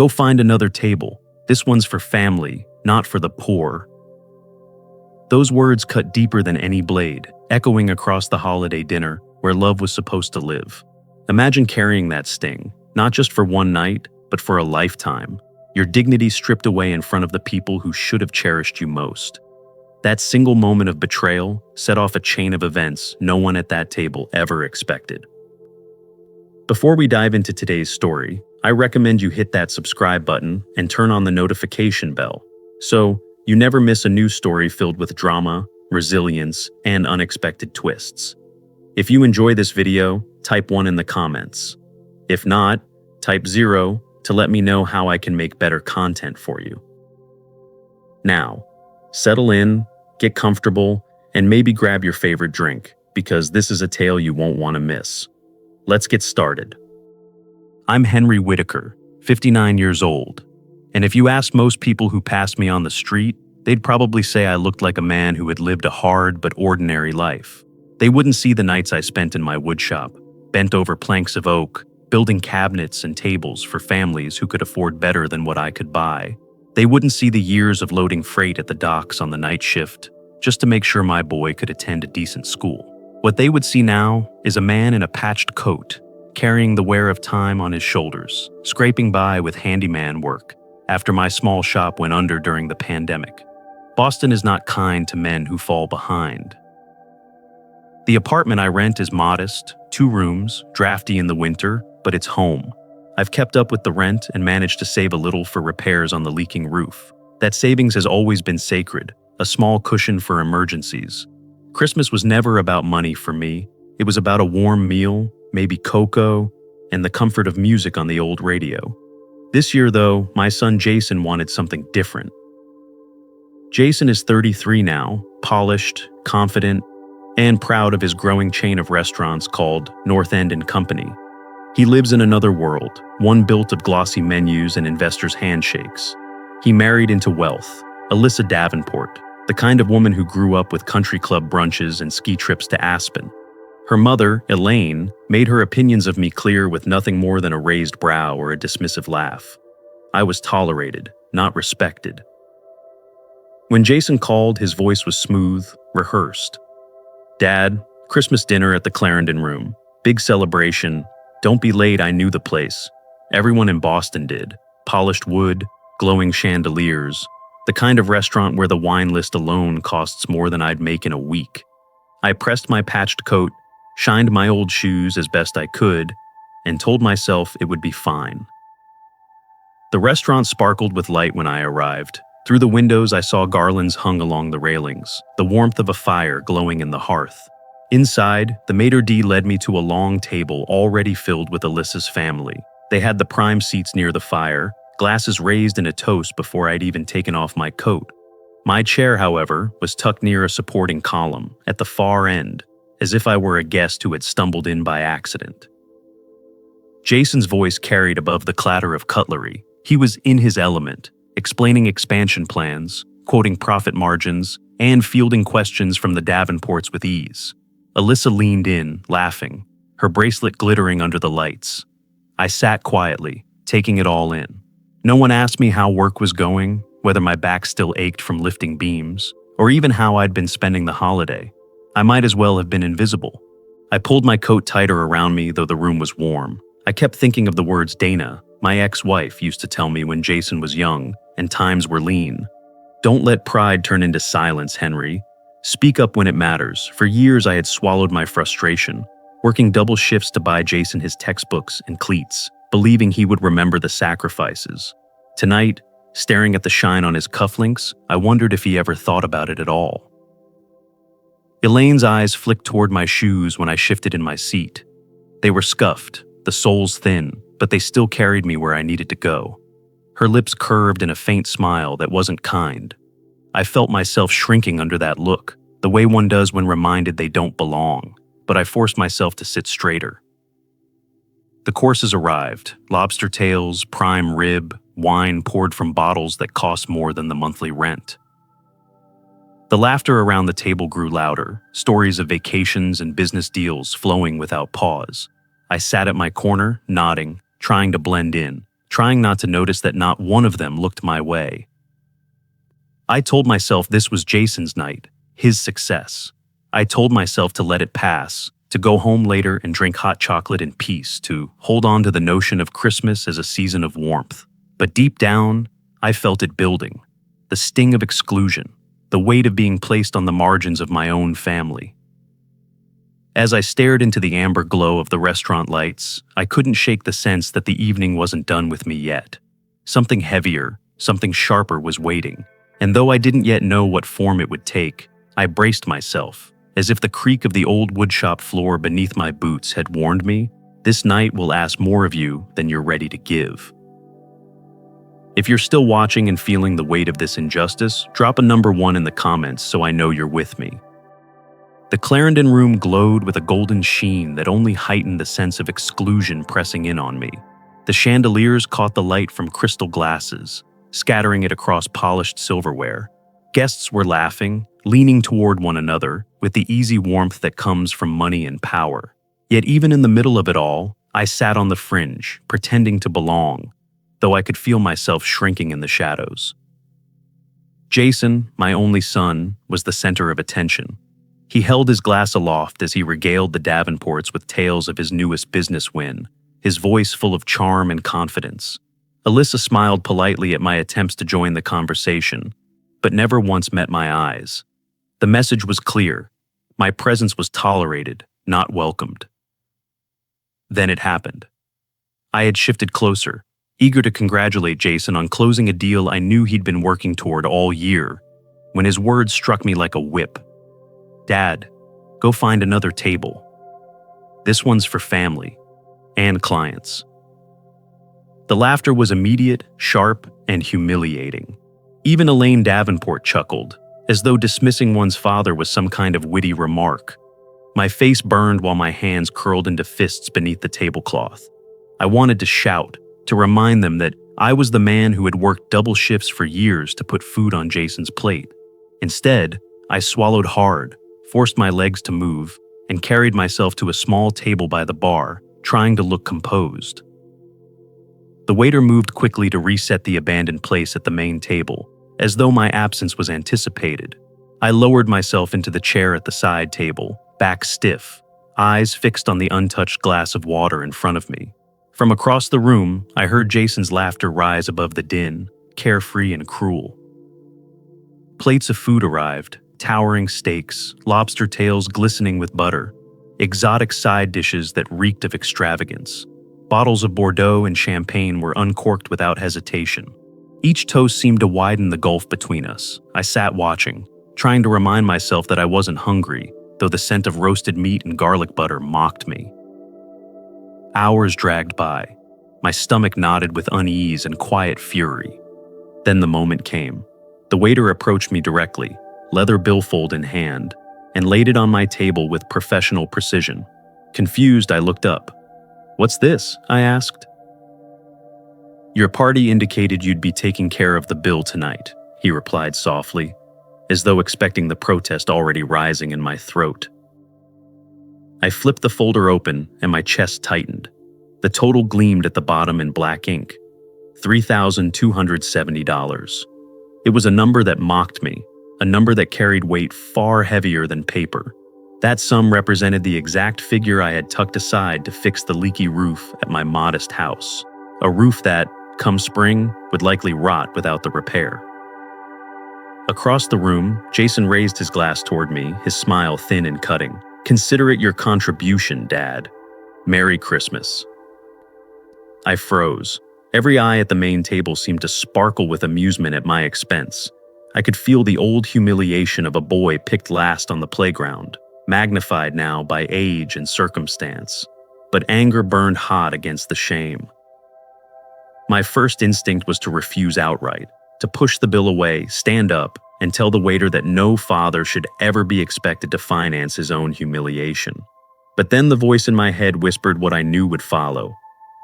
Go find another table. This one's for family, not for the poor." Those words cut deeper than any blade, echoing across the holiday dinner where love was supposed to live. Imagine carrying that sting, not just for one night, but for a lifetime. Your dignity stripped away in front of the people who should have cherished you most. That single moment of betrayal set off a chain of events no one at that table ever expected. Before we dive into today's story, I recommend you hit that subscribe button and turn on the notification bell, so you never miss a new story filled with drama, resilience, and unexpected twists. If you enjoy this video, type 1 in the comments. If not, type 0 to let me know how I can make better content for you. Now, settle in, get comfortable, and maybe grab your favorite drink, because this is a tale you won't want to miss. Let's get started. I'm Henry Whitaker, 59 years old, and if you ask most people who passed me on the street, they'd probably say I looked like a man who had lived a hard but ordinary life. They wouldn't see the nights I spent in my woodshop, bent over planks of oak, building cabinets and tables for families who could afford better than what I could buy. They wouldn't see the years of loading freight at the docks on the night shift, just to make sure my boy could attend a decent school. What they would see now is a man in a patched coat, carrying the wear of time on his shoulders, scraping by with handyman work after my small shop went under during the pandemic. Boston is not kind to men who fall behind. The apartment I rent is modest, 2 rooms, drafty in the winter, but it's home. I've kept up with the rent and managed to save a little for repairs on the leaking roof. That savings has always been sacred, a small cushion for emergencies. Christmas was never about money for me. It was about a warm meal, maybe cocoa, and the comfort of music on the old radio. This year, though, my son Jason wanted something different. Jason is 33 now, polished, confident, and proud of his growing chain of restaurants called North End & Company. He lives in another world, one built of glossy menus and investors' handshakes. He married into wealth, Alyssa Davenport, the kind of woman who grew up with country club brunches and ski trips to Aspen. Her mother, Elaine, made her opinions of me clear with nothing more than a raised brow or a dismissive laugh. I was tolerated, not respected. When Jason called, his voice was smooth, rehearsed. "Dad, Christmas dinner at the Clarendon Room. Big celebration. Don't be late, I knew the place. Everyone in Boston did. Polished wood, glowing chandeliers. The kind of restaurant where the wine list alone costs more than I'd make in a week." I pressed my patched coat, shined my old shoes as best I could, and told myself it would be fine. The restaurant sparkled with light when I arrived. Through the windows, I saw garlands hung along the railings, the warmth of a fire glowing in the hearth. Inside, the maitre d' led me to a long table already filled with Alyssa's family. They had the prime seats near the fire, glasses raised in a toast before I'd even taken off my coat. My chair, however, was tucked near a supporting column, at the far end, as if I were a guest who had stumbled in by accident. Jason's voice carried above the clatter of cutlery. He was in his element, explaining expansion plans, quoting profit margins, and fielding questions from the Davenports with ease. Alyssa leaned in, laughing, her bracelet glittering under the lights. I sat quietly, taking it all in. No one asked me how work was going, whether my back still ached from lifting beams, or even how I'd been spending the holiday. I might as well have been invisible. I pulled my coat tighter around me, though the room was warm. I kept thinking of the words Dana, my ex-wife, used to tell me when Jason was young and times were lean. "Don't let pride turn into silence, Henry. Speak up when it matters." For years I had swallowed my frustration, working double shifts to buy Jason his textbooks and cleats, believing he would remember the sacrifices. Tonight, staring at the shine on his cufflinks, I wondered if he ever thought about it at all. Elaine's eyes flicked toward my shoes when I shifted in my seat. They were scuffed, the soles thin, but they still carried me where I needed to go. Her lips curved in a faint smile that wasn't kind. I felt myself shrinking under that look, the way one does when reminded they don't belong, but I forced myself to sit straighter. The courses arrived, lobster tails, prime rib, wine poured from bottles that cost more than the monthly rent. The laughter around the table grew louder, stories of vacations and business deals flowing without pause. I sat at my corner, nodding, trying to blend in, trying not to notice that not one of them looked my way. I told myself this was Jason's night, his success. I told myself to let it pass, to go home later and drink hot chocolate in peace, to hold on to the notion of Christmas as a season of warmth. But deep down, I felt it building. The sting of exclusion, the weight of being placed on the margins of my own family. As I stared into the amber glow of the restaurant lights, I couldn't shake the sense that the evening wasn't done with me yet. Something heavier, something sharper was waiting, and though I didn't yet know what form it would take, I braced myself, as if the creak of the old woodshop floor beneath my boots had warned me, this night will ask more of you than you're ready to give. If you're still watching and feeling the weight of this injustice, drop a number 1 in the comments so I know you're with me. The Clarendon room glowed with a golden sheen that only heightened the sense of exclusion pressing in on me. The chandeliers caught the light from crystal glasses, scattering it across polished silverware. Guests were laughing, leaning toward one another, with the easy warmth that comes from money and power. Yet even in the middle of it all, I sat on the fringe, pretending to belong, though I could feel myself shrinking in the shadows. Jason, my only son, was the center of attention. He held his glass aloft as he regaled the Davenports with tales of his newest business win, his voice full of charm and confidence. Alyssa smiled politely at my attempts to join the conversation, but never once met my eyes. The message was clear. My presence was tolerated, not welcomed. Then it happened. I had shifted closer, eager to congratulate Jason on closing a deal I knew he'd been working toward all year, when his words struck me like a whip. Dad, go find another table. This one's for family and clients. The laughter was immediate, sharp, and humiliating. Even Elaine Davenport chuckled, as though dismissing one's father was some kind of witty remark. My face burned while my hands curled into fists beneath the tablecloth. I wanted to shout, to remind them that I was the man who had worked double shifts for years to put food on Jason's plate. Instead, I swallowed hard, forced my legs to move, and carried myself to a small table by the bar, trying to look composed. The waiter moved quickly to reset the abandoned place at the main table, as though my absence was anticipated. I lowered myself into the chair at the side table, back stiff, eyes fixed on the untouched glass of water in front of me. From across the room, I heard Jason's laughter rise above the din, carefree and cruel. Plates of food arrived, towering steaks, lobster tails glistening with butter, exotic side dishes that reeked of extravagance. Bottles of Bordeaux and champagne were uncorked without hesitation. Each toast seemed to widen the gulf between us. I sat watching, trying to remind myself that I wasn't hungry, though the scent of roasted meat and garlic butter mocked me. Hours dragged by. My stomach knotted with unease and quiet fury. Then the moment came. The waiter approached me directly, leather billfold in hand, and laid it on my table with professional precision. Confused, I looked up. "What's this?" I asked. "Your party indicated you'd be taking care of the bill tonight," he replied softly, as though expecting the protest already rising in my throat. I flipped the folder open and my chest tightened. The total gleamed at the bottom in black ink, $3,270. It was a number that mocked me, a number that carried weight far heavier than paper. That sum represented the exact figure I had tucked aside to fix the leaky roof at my modest house, a roof that, come spring, would likely rot without the repair. Across the room, Jason raised his glass toward me, his smile thin and cutting. "Consider it your contribution, Dad. Merry Christmas." I froze. Every eye at the main table seemed to sparkle with amusement at my expense. I could feel the old humiliation of a boy picked last on the playground, magnified now by age and circumstance. But anger burned hot against the shame. My first instinct was to refuse outright, to push the bill away, stand up, and tell the waiter that no father should ever be expected to finance his own humiliation. But then the voice in my head whispered what I knew would follow.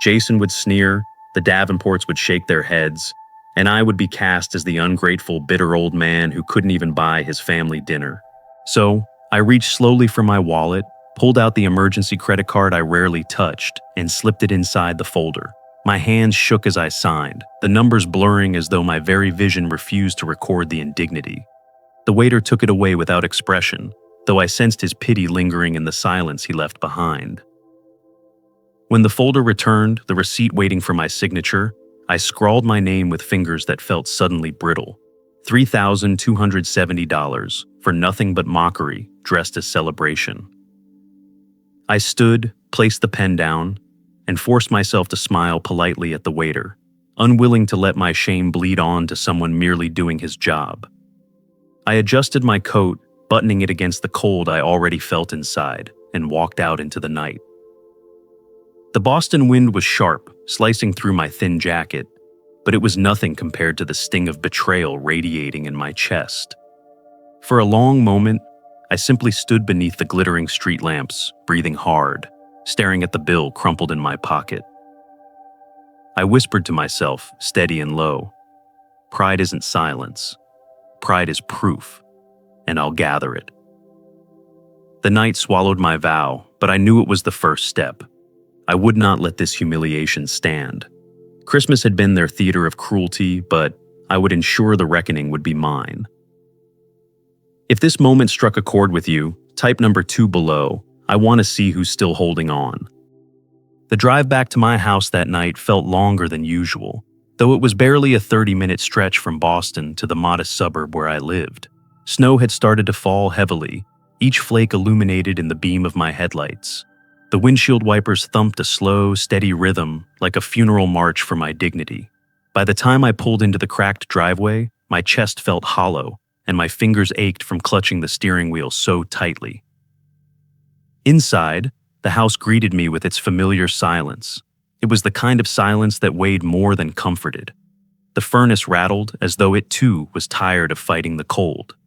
Jason would sneer, the Davenports would shake their heads, and I would be cast as the ungrateful, bitter old man who couldn't even buy his family dinner. So, I reached slowly for my wallet, pulled out the emergency credit card I rarely touched, and slipped it inside the folder. My hands shook as I signed, the numbers blurring as though my very vision refused to record the indignity. The waiter took it away without expression, though I sensed his pity lingering in the silence he left behind. When the folder returned, the receipt waiting for my signature, I scrawled my name with fingers that felt suddenly brittle. $3,270 for nothing but mockery, dressed as celebration. I stood, placed the pen down, and forced myself to smile politely at the waiter, unwilling to let my shame bleed on to someone merely doing his job. I adjusted my coat, buttoning it against the cold I already felt inside, and walked out into the night. The Boston wind was sharp, slicing through my thin jacket, but it was nothing compared to the sting of betrayal radiating in my chest. For a long moment, I simply stood beneath the glittering street lamps, breathing hard, staring at the bill crumpled in my pocket. I whispered to myself, steady and low, "Pride isn't silence. Pride is proof, and I'll gather it." The night swallowed my vow, but I knew it was the first step. I would not let this humiliation stand. Christmas had been their theater of cruelty, but I would ensure the reckoning would be mine. If this moment struck a chord with you, type number 2 below. I want to see who's still holding on. The drive back to my house that night felt longer than usual, though it was barely a 30-minute stretch from Boston to the modest suburb where I lived. Snow had started to fall heavily, each flake illuminated in the beam of my headlights. The windshield wipers thumped a slow, steady rhythm like a funeral march for my dignity. By the time I pulled into the cracked driveway, my chest felt hollow, and my fingers ached from clutching the steering wheel so tightly. Inside, the house greeted me with its familiar silence. It was the kind of silence that weighed more than comforted. The furnace rattled as though it too was tired of fighting the cold.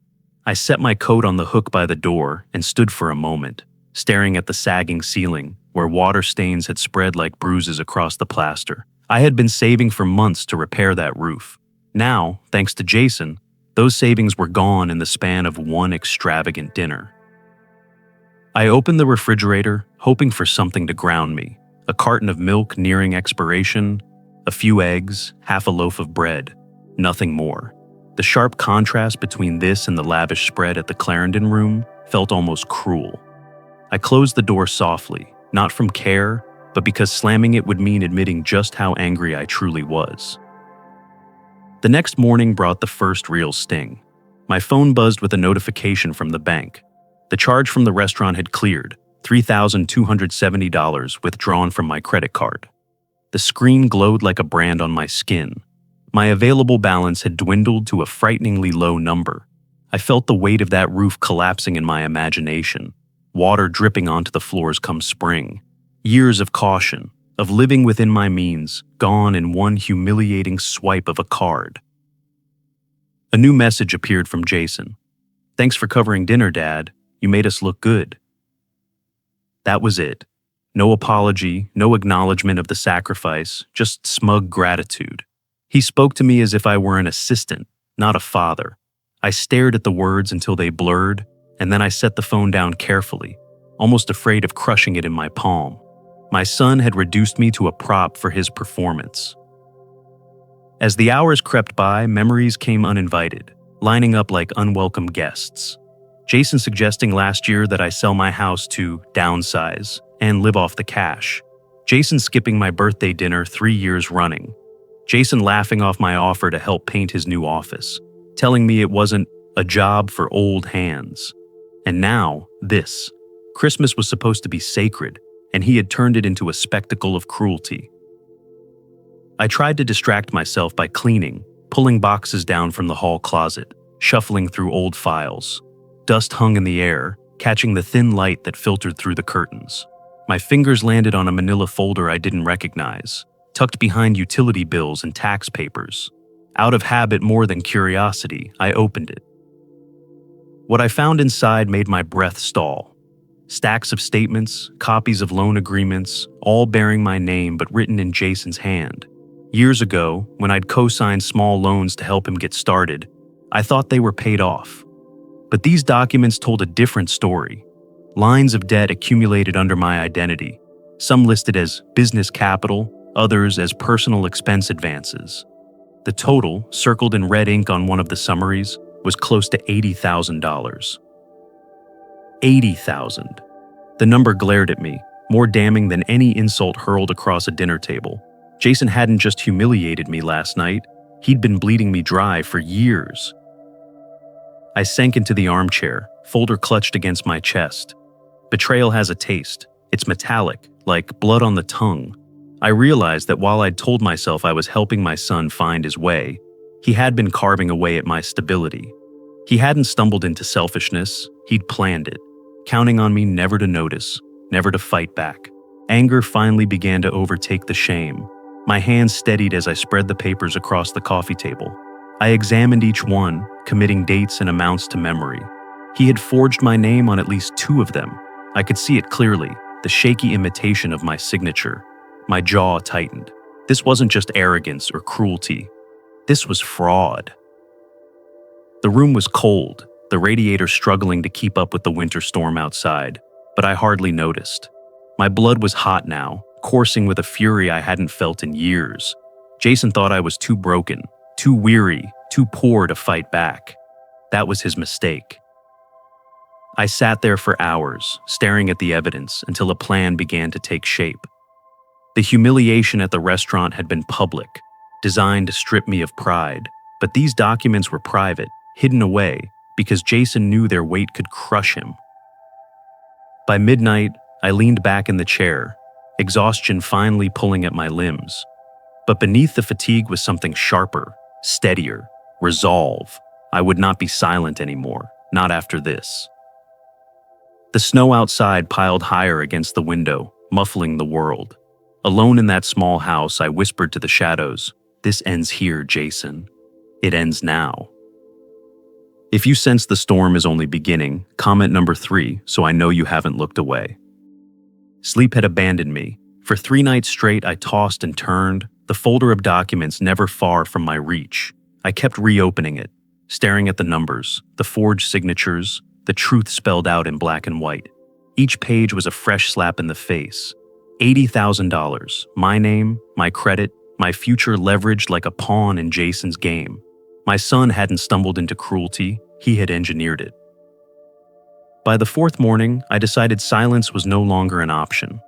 I set my coat on the hook by the door and stood for a moment, staring at the sagging ceiling where water stains had spread like bruises across the plaster. I had been saving for months to repair that roof. Now, thanks to Jason, those savings were gone in the span of one extravagant dinner. I opened the refrigerator, hoping for something to ground me. A carton of milk nearing expiration, a few eggs, half a loaf of bread, nothing more. The sharp contrast between this and the lavish spread at the Clarendon room felt almost cruel. I closed the door softly, not from care, but because slamming it would mean admitting just how angry I truly was. The next morning brought the first real sting. My phone buzzed with a notification from the bank. The charge from the restaurant had cleared, $3,270 withdrawn from my credit card. The screen glowed like a brand on my skin. My available balance had dwindled to a frighteningly low number. I felt the weight of that roof collapsing in my imagination, water dripping onto the floors come spring. Years of caution, of living within my means, gone in one humiliating swipe of a card. A new message appeared from Jason. "Thanks for covering dinner, Dad. You made us look good." That was it. No apology, no acknowledgement of the sacrifice, just smug gratitude. He spoke to me as if I were an assistant, not a father. I stared at the words until they blurred, and then I set the phone down carefully, almost afraid of crushing it in my palm. My son had reduced me to a prop for his performance. As the hours crept by, memories came uninvited, lining up like unwelcome guests. Jason suggesting last year that I sell my house to downsize and live off the cash. Jason skipping my birthday dinner 3 years running. Jason laughing off my offer to help paint his new office, telling me it wasn't a job for old hands. And now, this. Christmas was supposed to be sacred, and he had turned it into a spectacle of cruelty. I tried to distract myself by cleaning, pulling boxes down from the hall closet, shuffling through old files. Dust hung in the air, catching the thin light that filtered through the curtains. My fingers landed on a manila folder I didn't recognize, tucked behind utility bills and tax papers. Out of habit more than curiosity, I opened it. What I found inside made my breath stall. Stacks of statements, copies of loan agreements, all bearing my name but written in Jason's hand. Years ago, when I'd co-signed small loans to help him get started, I thought they were paid off. But these documents told a different story. Lines of debt accumulated under my identity, some listed as business capital, others as personal expense advances. The total, circled in red ink on one of the summaries, was close to $80,000. $80,000. The number glared at me, more damning than any insult hurled across a dinner table. Jason hadn't just humiliated me last night, he'd been bleeding me dry for years. I sank into the armchair, folder clutched against my chest. Betrayal has a taste. It's metallic, like blood on the tongue. I realized that while I'd told myself I was helping my son find his way, he had been carving away at my stability. He hadn't stumbled into selfishness, he'd planned it, counting on me never to notice, never to fight back. Anger finally began to overtake the shame. My hands steadied as I spread the papers across the coffee table. I examined each one, committing dates and amounts to memory. He had forged my name on at least 2 of them. I could see it clearly, the shaky imitation of my signature. My jaw tightened. This wasn't just arrogance or cruelty. This was fraud. The room was cold, the radiator struggling to keep up with the winter storm outside, but I hardly noticed. My blood was hot now, coursing with a fury I hadn't felt in years. Jason thought I was too broken, too weary, too poor to fight back. That was his mistake. I sat there for hours, staring at the evidence until a plan began to take shape. The humiliation at the restaurant had been public, designed to strip me of pride, but these documents were private, hidden away, because Jason knew their weight could crush him. By midnight, I leaned back in the chair, exhaustion finally pulling at my limbs. But beneath the fatigue was something sharper, steadier, resolve. I would not be silent anymore, not after this. The snow outside piled higher against the window, muffling the world. Alone in that small house, I whispered to the shadows, "This ends here, Jason. It ends now." If you sense the storm is only beginning, comment number 3 so I know you haven't looked away. Sleep had abandoned me. For 3 nights straight, I tossed and turned, the folder of documents never far from my reach. I kept reopening it, staring at the numbers, the forged signatures, the truth spelled out in black and white. Each page was a fresh slap in the face. $80,000, my name, my credit, my future leveraged like a pawn in Jason's game. My son hadn't stumbled into cruelty, he had engineered it. By the 4th morning, I decided silence was no longer an option.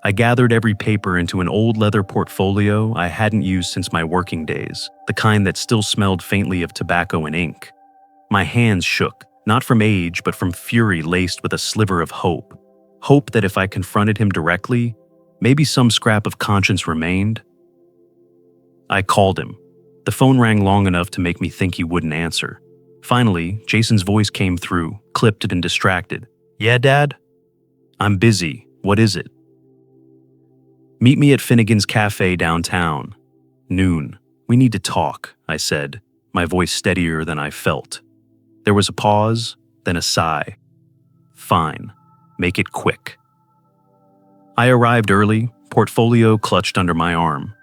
I gathered every paper into an old leather portfolio I hadn't used since my working days, the kind that still smelled faintly of tobacco and ink. My hands shook, not from age but from fury laced with a sliver of hope. Hope that if I confronted him directly, maybe some scrap of conscience remained. I called him. The phone rang long enough to make me think he wouldn't answer. Finally, Jason's voice came through, clipped and distracted. "Yeah, Dad? I'm busy. What is it?" "Meet me at Finnegan's Cafe downtown. Noon. We need to talk," I said, my voice steadier than I felt. There was a pause, then a sigh. "Fine. Make it quick." I arrived early, portfolio clutched under my arm.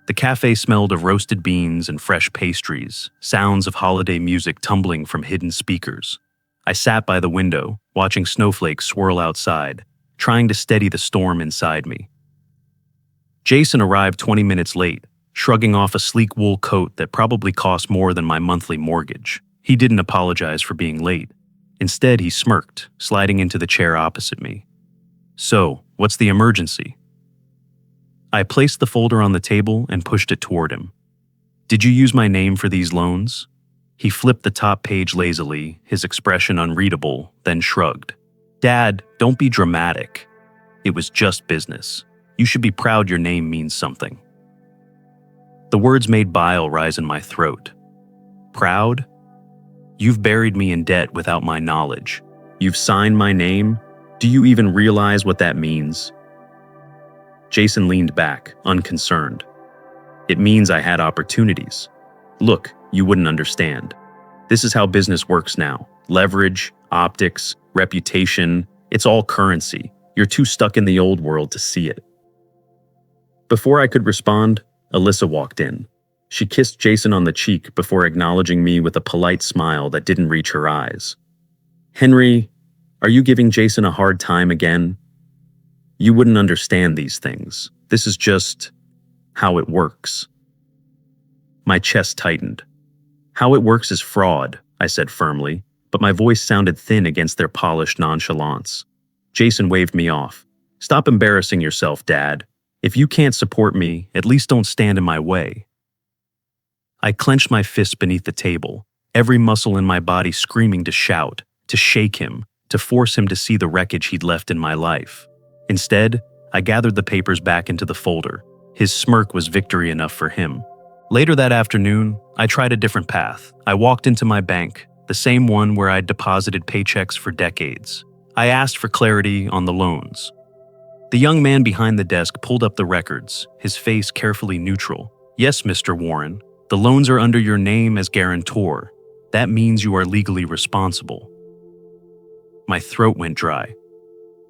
The cafe smelled of roasted beans and fresh pastries, sounds of holiday music tumbling from hidden speakers. I sat by the window, watching snowflakes swirl outside, trying to steady the storm inside me. Jason arrived 20 minutes late, shrugging off a sleek wool coat that probably cost more than my monthly mortgage. He didn't apologize for being late. Instead, he smirked, sliding into the chair opposite me. "So, what's the emergency?" I placed the folder on the table and pushed it toward him. "Did you use my name for these loans?" He flipped the top page lazily, his expression unreadable, then shrugged. "Dad, don't be dramatic. It was just business. You should be proud your name means something." The words made bile rise in my throat. "Proud? You've buried me in debt without my knowledge. You've signed my name? Do you even realize what that means?" Jason leaned back, unconcerned. "It means I had opportunities. Look, you wouldn't understand. This is how business works now. Leverage, optics, reputation, it's all currency. You're too stuck in the old world to see it." Before I could respond, Alyssa walked in. She kissed Jason on the cheek before acknowledging me with a polite smile that didn't reach her eyes. "Henry, are you giving Jason a hard time again? You wouldn't understand these things. This is just How it works. My chest tightened. How it works is fraud, I said firmly, but my voice sounded thin against their polished nonchalance. Jason waved me off. Stop embarrassing yourself, Dad. If you can't support me, at least don't stand in my way. I clenched my fist beneath the table, every muscle in my body screaming to shout, to shake him, to force him to see the wreckage he'd left in my life. Instead, I gathered the papers back into the folder. His smirk was victory enough for him. Later that afternoon, I tried a different path. I walked into my bank, the same one where I'd deposited paychecks for decades. I asked for clarity on the loans. The young man behind the desk pulled up the records, his face carefully neutral. Yes, Mr. Warren, the loans are under your name as guarantor. That means you are legally responsible. My throat went dry.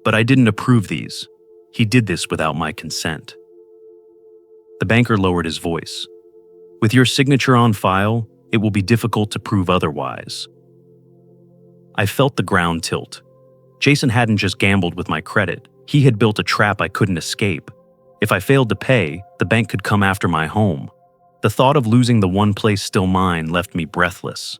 But I didn't approve these. He did this without my consent. The banker lowered his voice. With your signature on file, it will be difficult to prove otherwise. I felt the ground tilt. Jason hadn't just gambled with my credit. He had built a trap I couldn't escape. If I failed to pay, the bank could come after my home. The thought of losing the one place still mine left me breathless.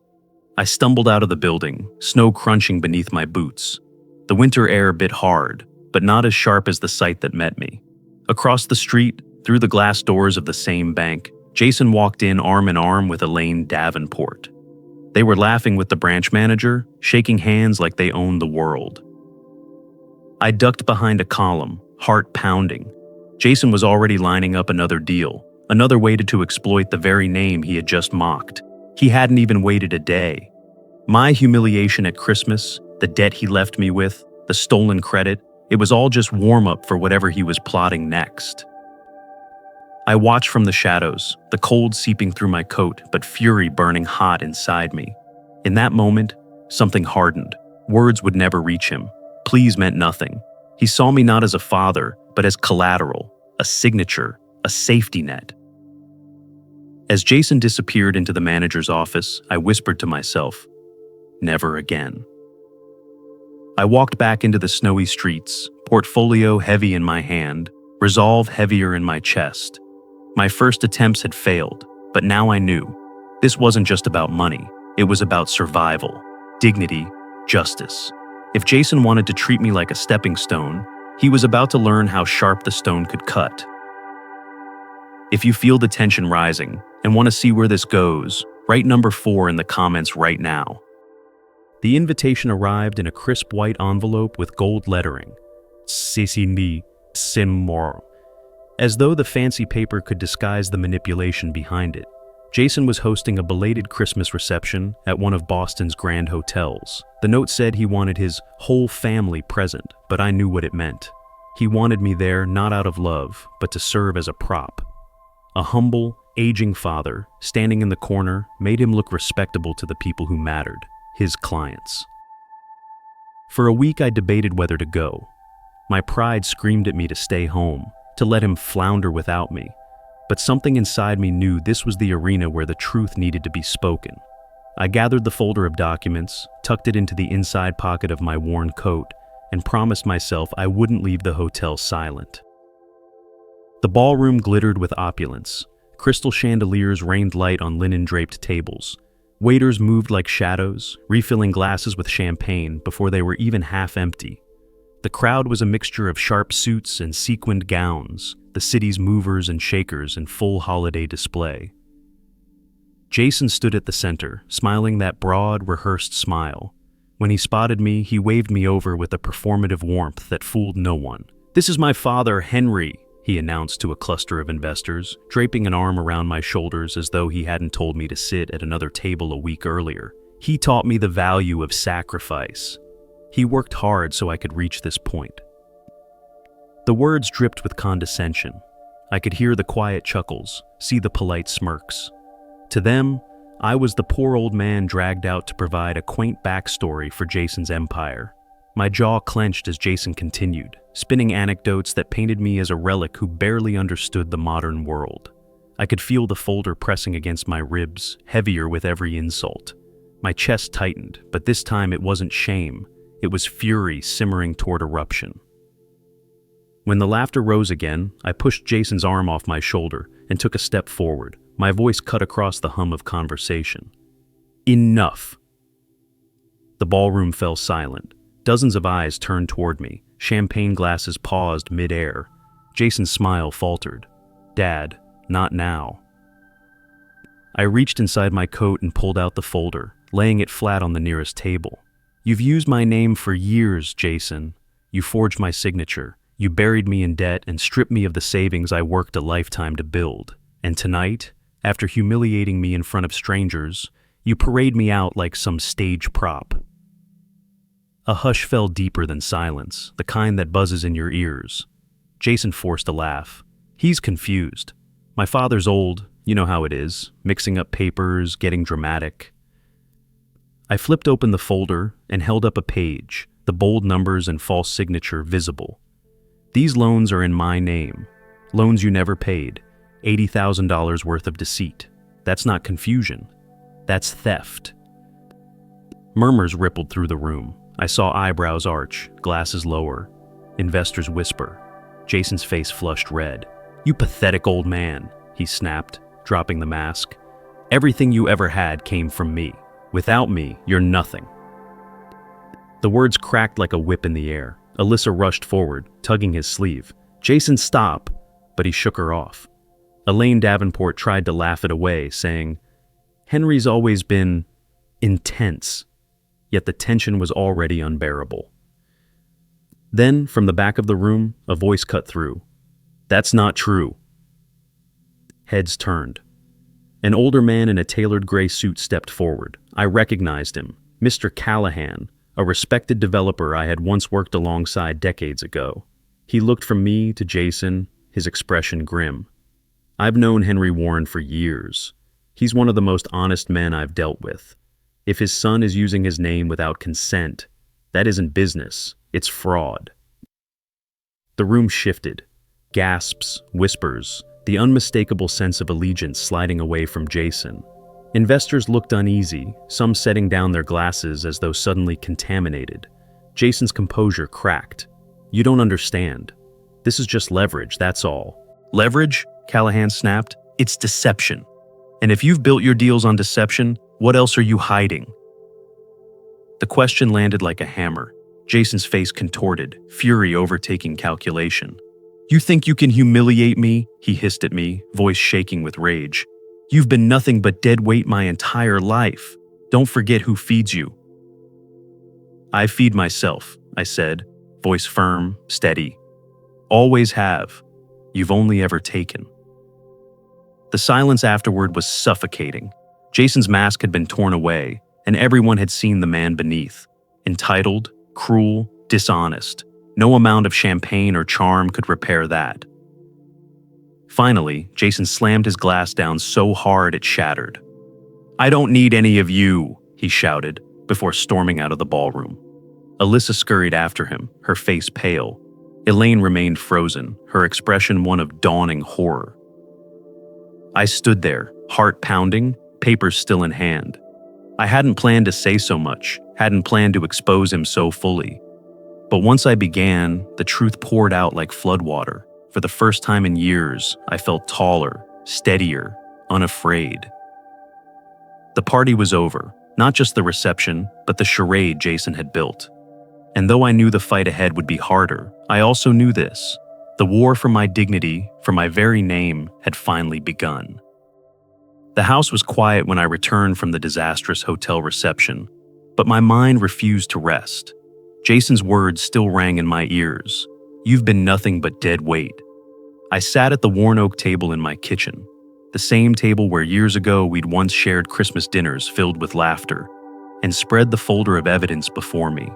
I stumbled out of the building, snow crunching beneath my boots. The winter air bit hard, but not as sharp as the sight that met me. Across the street, through the glass doors of the same bank, Jason walked in arm in arm with Elaine Davenport. They were laughing with the branch manager, shaking hands like they owned the world. I ducked behind a column, heart pounding. Jason was already lining up another deal, another way to exploit the very name he had just mocked. He hadn't even waited a day. My humiliation at Christmas, the debt he left me with, the stolen credit, it was all just warm-up for whatever he was plotting next. I watched from the shadows, the cold seeping through my coat, but fury burning hot inside me. In that moment, something hardened. Words would never reach him. Please meant nothing. He saw me not as a father, but as collateral, a signature, a safety net. As Jason disappeared into the manager's office, I whispered to myself, never again. I walked back into the snowy streets, portfolio heavy in my hand, resolve heavier in my chest. My first attempts had failed, but now I knew. This wasn't just about money. It was about survival, dignity, justice. If Jason wanted to treat me like a stepping stone, he was about to learn how sharp the stone could cut. If you feel the tension rising and want to see where this goes, write number 4 in the comments right now. The invitation arrived in a crisp white envelope with gold lettering. Cecily Simor. As though the fancy paper could disguise the manipulation behind it, Jason was hosting a belated Christmas reception at one of Boston's grand hotels. The note said he wanted his whole family present, but I knew what it meant. He wanted me there not out of love, but to serve as a prop. A humble, aging father, standing in the corner, made him look respectable to the people who mattered, his clients. For a week I debated whether to go. My pride screamed at me to stay home, to let him flounder without me. But something inside me knew this was the arena where the truth needed to be spoken. I gathered the folder of documents, tucked it into the inside pocket of my worn coat, and promised myself I wouldn't leave the hotel silent. The ballroom glittered with opulence. Crystal chandeliers rained light on linen-draped tables. Waiters moved like shadows, refilling glasses with champagne before they were even half empty. The crowd was a mixture of sharp suits and sequined gowns, the city's movers and shakers in full holiday display. Jason stood at the center, smiling that broad, rehearsed smile. When he spotted me, he waved me over with a performative warmth that fooled no one. "This is my father, Henry," he announced to a cluster of investors, draping an arm around my shoulders as though he hadn't told me to sit at another table a week earlier. "He taught me the value of sacrifice. He worked hard so I could reach this point." The words dripped with condescension. I could hear the quiet chuckles, see the polite smirks. To them, I was the poor old man dragged out to provide a quaint backstory for Jason's empire. My jaw clenched as Jason continued, spinning anecdotes that painted me as a relic who barely understood the modern world. I could feel the folder pressing against my ribs, heavier with every insult. My chest tightened, but this time it wasn't shame. It was fury simmering toward eruption. When the laughter rose again, I pushed Jason's arm off my shoulder and took a step forward, my voice cut across the hum of conversation. Enough. The ballroom fell silent. Dozens of eyes turned toward me. Champagne glasses paused mid-air. Jason's smile faltered. Dad, not now. I reached inside my coat and pulled out the folder, laying it flat on the nearest table. You've used my name for years, Jason. You forged my signature. You buried me in debt and stripped me of the savings I worked a lifetime to build. And tonight, after humiliating me in front of strangers, you parade me out like some stage prop. A hush fell deeper than silence, the kind that buzzes in your ears. Jason forced a laugh. He's confused. My father's old, you know how it is, mixing up papers, getting dramatic. I flipped open the folder and held up a page, the bold numbers and false signature visible. These loans are in my name. Loans you never paid. $80,000 worth of deceit. That's not confusion. That's theft. Murmurs rippled through the room. I saw eyebrows arch, glasses lower. Investors whisper. Jason's face flushed red. You pathetic old man, he snapped, dropping the mask. Everything you ever had came from me. Without me, you're nothing. The words cracked like a whip in the air. Alyssa rushed forward, tugging his sleeve. Jason, stop! But he shook her off. Elaine Davenport tried to laugh it away, saying, Henry's always been intense. Yet the tension was already unbearable. Then, from the back of the room, a voice cut through. That's not true. Heads turned. An older man in a tailored gray suit stepped forward. I recognized him, Mr. Callahan, a respected developer I had once worked alongside decades ago. He looked from me to Jason, his expression grim. I've known Henry Warren for years. He's one of the most honest men I've dealt with. If his son is using his name without consent, that isn't business, it's fraud. The room shifted. Gasps, whispers, the unmistakable sense of allegiance sliding away from Jason. Investors looked uneasy, some setting down their glasses as though suddenly contaminated. Jason's composure cracked. You don't understand. This is just leverage, that's all. Leverage? Callahan snapped. It's deception. And if you've built your deals on deception, what else are you hiding? The question landed like a hammer. Jason's face contorted, fury overtaking calculation. You think you can humiliate me? He hissed at me, voice shaking with rage. You've been nothing but dead weight my entire life. Don't forget who feeds you. I feed myself, I said, voice firm, steady. Always have. You've only ever taken. The silence afterward was suffocating. Jason's mask had been torn away, and everyone had seen the man beneath. Entitled, cruel, dishonest. No amount of champagne or charm could repair that. Finally, Jason slammed his glass down so hard it shattered. I don't need any of you, he shouted, before storming out of the ballroom. Alyssa scurried after him, her face pale. Elaine remained frozen, her expression one of dawning horror. I stood there, heart pounding, papers still in hand. I hadn't planned to say so much, hadn't planned to expose him so fully. But once I began, the truth poured out like floodwater. For the first time in years, I felt taller, steadier, unafraid. The party was over, not just the reception, but the charade Jason had built. And though I knew the fight ahead would be harder, I also knew this. The war for my dignity, for my very name, had finally begun. The house was quiet when I returned from the disastrous hotel reception, but my mind refused to rest. Jason's words still rang in my ears. You've been nothing but dead weight. I sat at the worn oak table in my kitchen, the same table where years ago we'd once shared Christmas dinners filled with laughter, and spread the folder of evidence before me.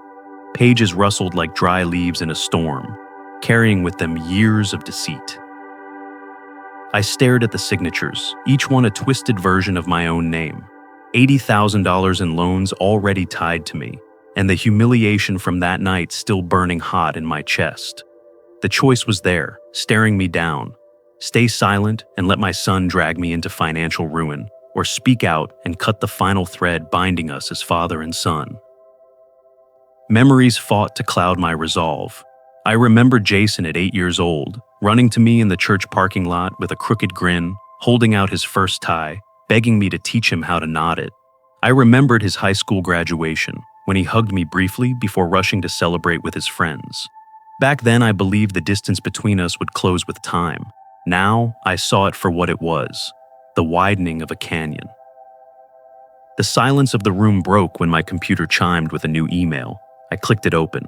Pages rustled like dry leaves in a storm, carrying with them years of deceit. I stared at the signatures, each one a twisted version of my own name. $80,000 in loans already tied to me, and the humiliation from that night still burning hot in my chest. The choice was there, staring me down. Stay silent and let my son drag me into financial ruin, or speak out and cut the final thread binding us as father and son. Memories fought to cloud my resolve. I remember Jason at 8 years old, running to me in the church parking lot with a crooked grin, holding out his first tie, begging me to teach him how to knot it. I remembered his high school graduation, when he hugged me briefly before rushing to celebrate with his friends. Back then, I believed the distance between us would close with time. Now, I saw it for what it was, the widening of a canyon. The silence of the room broke when my computer chimed with a new email. I clicked it open.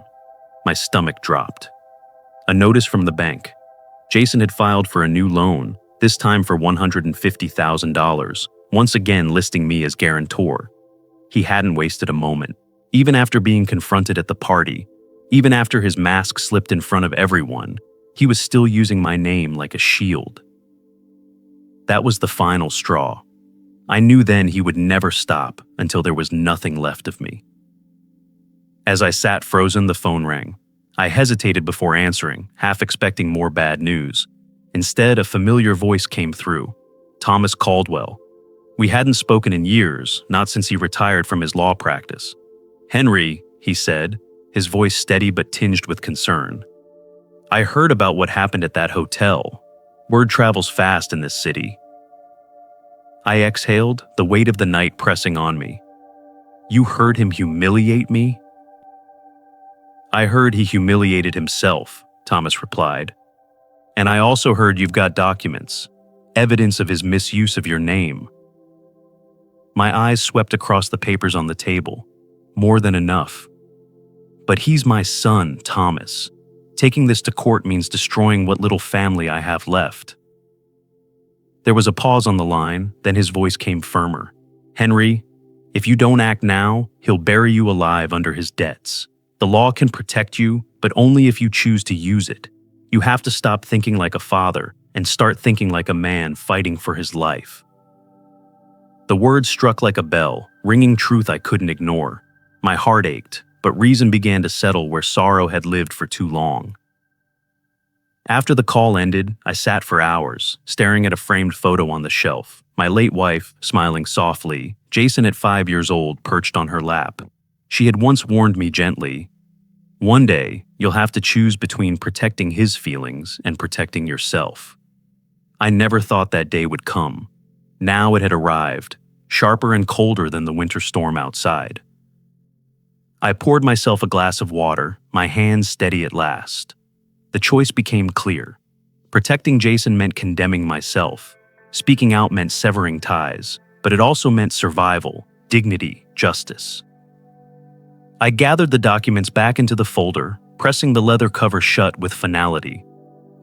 My stomach dropped. A notice from the bank. Jason had filed for a new loan, this time for $150,000, once again listing me as guarantor. He hadn't wasted a moment. Even after being confronted at the party, even after his mask slipped in front of everyone, he was still using my name like a shield. That was the final straw. I knew then he would never stop until there was nothing left of me. As I sat frozen, the phone rang. I hesitated before answering, half expecting more bad news. Instead, a familiar voice came through. Thomas Caldwell. We hadn't spoken in years, not since he retired from his law practice. "Henry," he said, his voice steady but tinged with concern. "I heard about what happened at that hotel. Word travels fast in this city." I exhaled, the weight of the night pressing on me. "You heard him humiliate me?" "I heard he humiliated himself," Thomas replied. "And I also heard you've got documents, evidence of his misuse of your name." My eyes swept across the papers on the table. More than enough. "But he's my son, Thomas. Taking this to court means destroying what little family I have left." There was a pause on the line, then his voice came firmer. "Henry, if you don't act now, he'll bury you alive under his debts. The law can protect you, but only if you choose to use it. You have to stop thinking like a father and start thinking like a man fighting for his life." The words struck like a bell, ringing truth I couldn't ignore. My heart ached, but reason began to settle where sorrow had lived for too long. After the call ended, I sat for hours, staring at a framed photo on the shelf. My late wife, smiling softly, Jason at 5 years old, perched on her lap. She had once warned me gently, "One day, you'll have to choose between protecting his feelings and protecting yourself." I never thought that day would come. Now it had arrived, sharper and colder than the winter storm outside. I poured myself a glass of water, my hands steady at last. The choice became clear. Protecting Jason meant condemning myself. Speaking out meant severing ties, but it also meant survival, dignity, justice. I gathered the documents back into the folder, pressing the leather cover shut with finality.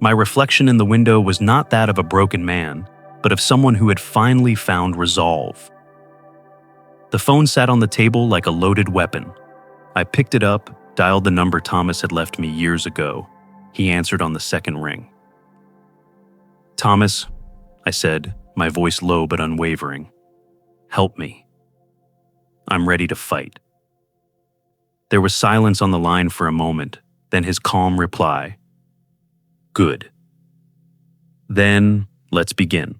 My reflection in the window was not that of a broken man, but of someone who had finally found resolve. The phone sat on the table like a loaded weapon. I picked it up, dialed the number Thomas had left me years ago. He answered on the second ring. "Thomas," I said, my voice low but unwavering. "Help me. I'm ready to fight." There was silence on the line for a moment, then his calm reply. "Good. Then, let's begin."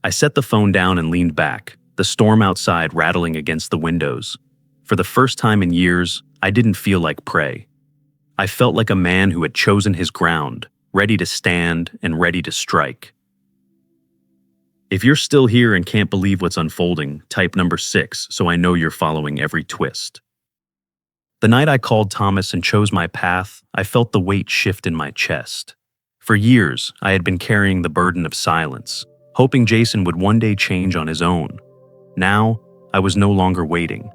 I set the phone down and leaned back, the storm outside rattling against the windows. For the first time in years, I didn't feel like prey. I felt like a man who had chosen his ground, ready to stand and ready to strike. If you're still here and can't believe what's unfolding, type number 6 so I know you're following every twist. The night I called Thomas and chose my path, I felt the weight shift in my chest. For years, I had been carrying the burden of silence, hoping Jason would one day change on his own. Now, I was no longer waiting.